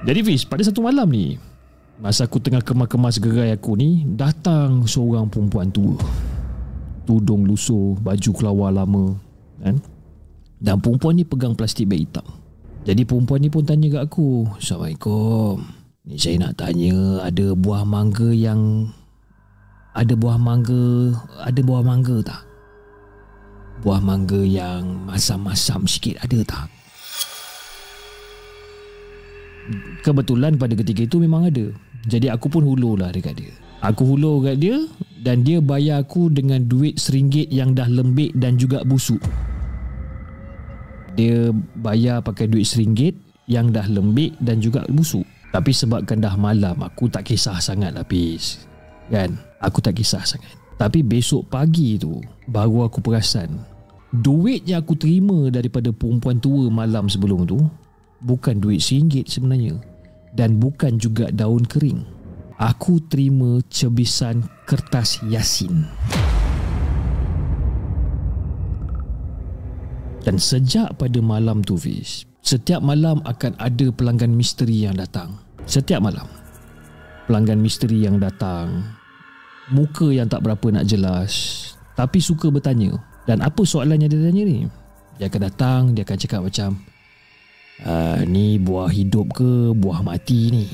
Jadi Fiz, pada satu malam ni, masa aku tengah kemas-kemas gerai aku ni, datang seorang perempuan tua, tudung lusuh, baju kelawar lama kan? Dan perempuan ni pegang plastik beg hitam. Jadi perempuan ni pun tanya kat aku, Assalamualaikum, ni saya nak tanya, ada buah mangga tak? Buah mangga yang masam-masam sikit ada tak? Kebetulan pada ketika itu memang ada. Jadi aku pun hulur lah dekat dia. Aku hulur kat dia dan dia bayar aku dengan duit RM1 yang dah lembik dan juga busuk. Dia bayar pakai duit RM1 yang dah lembik dan juga busuk. Tapi sebabkan dah malam, aku tak kisah sangat lah Pis. Kan? Aku tak kisah sangat. Tapi besok pagi tu baru aku perasan, duit yang aku terima daripada perempuan tua malam sebelum tu bukan duit RM1 sebenarnya, dan bukan juga daun kering. Aku terima cebisan kertas Yasin. Dan sejak pada malam tu Fiz, setiap malam akan ada pelanggan misteri yang datang. Setiap malam pelanggan misteri yang datang, muka yang tak berapa nak jelas, tapi suka bertanya. Dan apa soalan yang dia tanya ni? Dia akan datang, dia akan cakap macam, ni buah hidup ke buah mati ni?